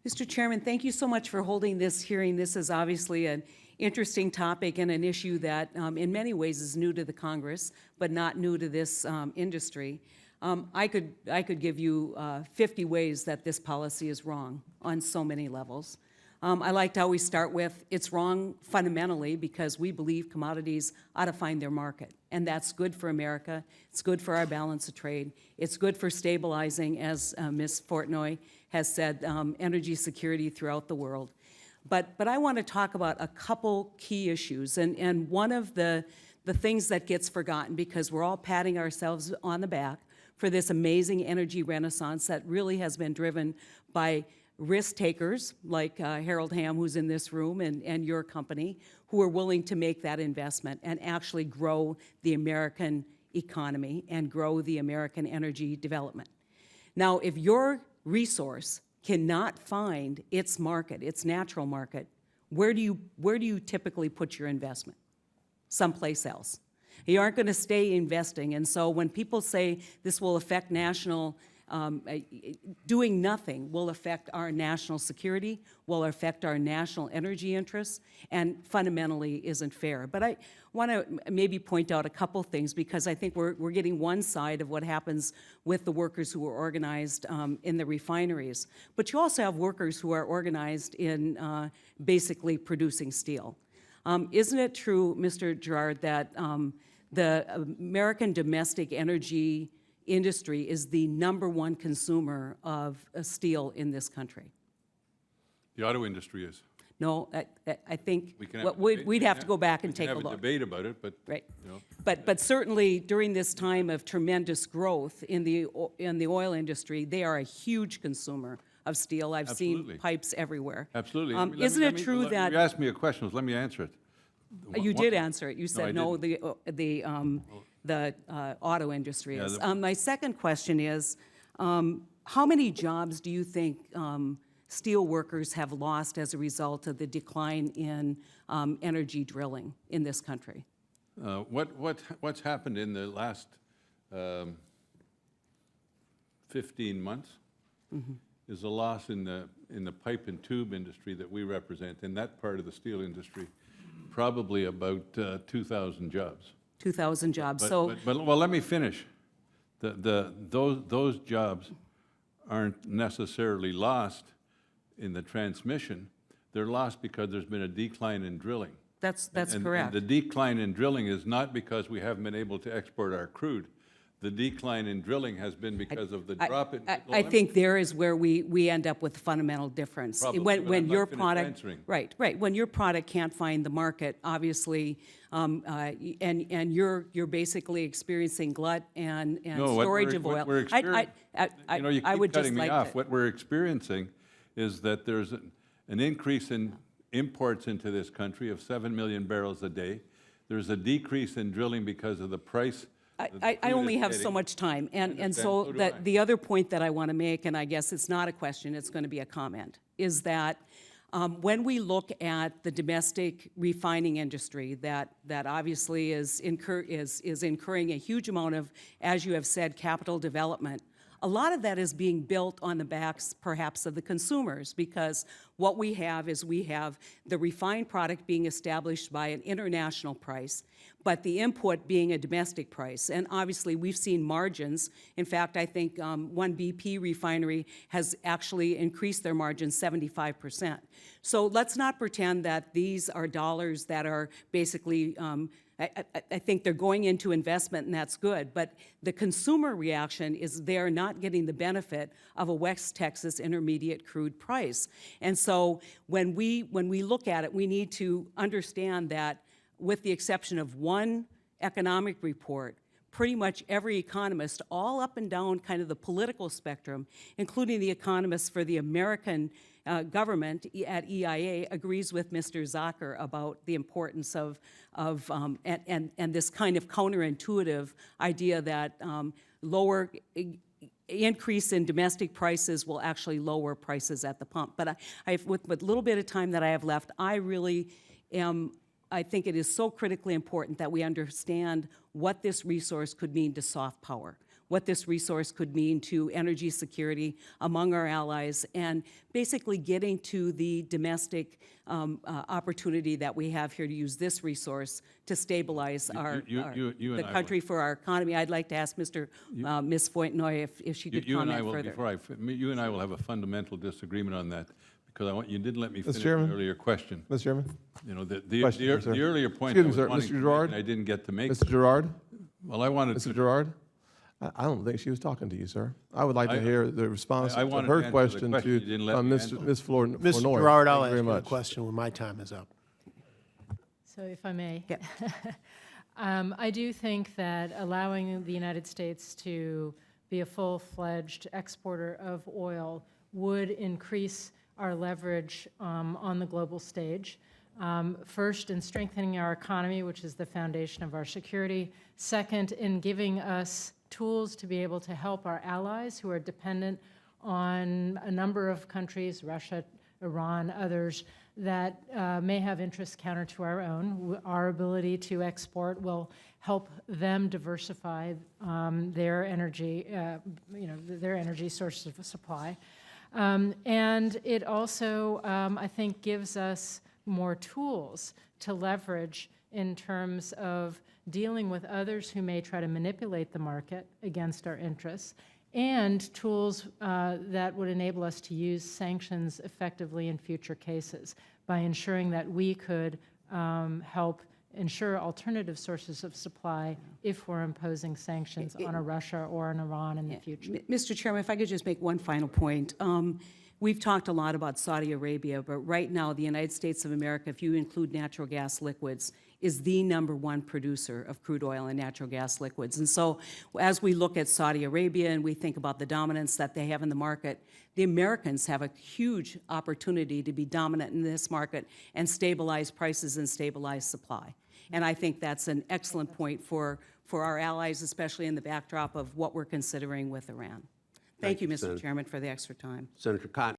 Mr. Chairman, thank you so much for holding this hearing. This is obviously an interesting topic and an issue that in many ways is new to the Congress, but not new to this industry. I could give you 50 ways that this policy is wrong on so many levels. I like to always start with it's wrong fundamentally because we believe commodities ought to find their market, and that's good for America. It's good for our balance of trade. It's good for stabilizing, as Ms. Fortnoy has said, energy security throughout the world. But I want to talk about a couple key issues, and one of the things that gets forgotten because we're all patting ourselves on the back for this amazing energy renaissance that really has been driven by risk takers like Harold Hamm, who's in this room, and your company, who are willing to make that investment and actually grow the American economy and grow the American energy development. Now, if your resource cannot find its market, its natural market, where do you typically put your investment? Someplace else. You aren't going to stay investing, and so when people say this will affect national doing nothing will affect our national security, will affect our national energy interests, and fundamentally isn't fair. But I want to maybe point out a couple things because I think we're getting one side of what happens with the workers who are organized in the refineries. But you also have workers who are organized in basically producing steel. Isn't it true, Mr. Girard, that the American domestic energy industry is the #1 consumer of steel in this country? The auto industry is. No, I think we'd have to go back and take a look. We can have a debate about it, but right. You know. But certainly during this time of tremendous growth in the oil industry, they are a huge consumer of steel. I've seen pipes everywhere. Absolutely. Isn't it true that you asked me a question? Let me answer it. You did answer it. You said no. The auto industry is. My second question is, how many jobs do you think steel workers have lost as a result of the decline in energy drilling in this country? What's happened in the last 15 months is a loss in the pipe and tube industry that we represent, in that part of the steel industry, probably about 2,000 jobs. 2,000 jobs. Well, let me finish. Those jobs aren't necessarily lost in the transmission. They're lost because there's been a decline in drilling. That's correct. And the decline in drilling is not because we haven't been able to export our crude. The decline in drilling has been because of the drop in. I think there is where we end up with a fundamental difference. Probably, when your product, right, when your product can't find the market, obviously, and you're basically experiencing glut and storage of oil. You keep cutting me off. What we're experiencing is that there's an increase in imports into this country of 7 million barrels a day. There's a decrease in drilling because of the price. I only have so much time, and so the other point that I want to make, and I guess it's not a question, it's going to be a comment, is that when we look at the domestic refining industry that obviously is incurring a huge amount of, as you have said, capital development, a lot of that is being built on the backs, perhaps, of the consumers, because what we have is we have the refined product being established by an international price, but the input being a domestic price. And obviously, we've seen margins. In fact, I think one BP refinery has actually increased their margins 75%. So let's not pretend that these are dollars that are basically I think they're going into investment, and that's good, but the consumer reaction is they're not getting the benefit of a West Texas intermediate crude price. And so when we look at it, we need to understand that with the exception of one economic report, pretty much every economist, all up and down kind of the political spectrum, including the economists for the American government at EIA, agrees with Mr. Zucker about the importance of and this kind of counterintuitive idea that lower increase in domestic prices will actually lower prices at the pump. But with a little bit of time that I have left, I really am. I think it is so critically important that we understand what this resource could mean to soft power. what this resource could mean to energy security among our allies, and basically getting to the domestic opportunity that we have here to use this resource to stabilize the country for our economy. I'd like to ask Ms. Fontenoy if she could comment further. You and I will have a fundamental disagreement on that, because you didn't let me finish the Chairman? earlier question. Mr. Chairman? You know, the earlier point I was wanting to make, and I didn't get to make. Mr. Gerard? Well, I wanted Mr. to. Gerard? I don't think she was talking to you, sir. I would like to hear the response I to wanted her to answer the question question. You to didn't let me Ms. answer. Flournoy. Mr. Gerard, I'll Thank you ask very you a much. question when my time is up. So if I may. Yep. I do think that allowing the United States to be a full-fledged exporter of oil would increase our leverage on the global stage. First, in strengthening our economy, which is the foundation of our security. Second, in giving us tools to be able to help our allies who are dependent on a number of countries, Russia, Iran, others, that may have interests counter to our own. Our ability to export will help them diversify their energy, their energy sources of supply. And it also, I think, gives us more tools to leverage in terms of dealing with others who may try to manipulate the market against our interests, and tools that would enable us to use sanctions effectively in future cases by ensuring that we could help ensure alternative sources of supply if we're imposing sanctions on a Russia or an Iran in the future. Mr. Chairman, if I could just make one final point. We've talked a lot about Saudi Arabia, but right now the United States of America, if you include natural gas liquids, is the #1 producer of crude oil and natural gas liquids. And so as we look at Saudi Arabia and we think about the dominance that they have in the market, the Americans have a huge opportunity to be dominant in this market and stabilize prices and stabilize supply. And I think that's an excellent point for our allies, especially in the backdrop of what we're considering with Iran. Thank you, Mr. Chairman, for the extra time. Senator Cotton.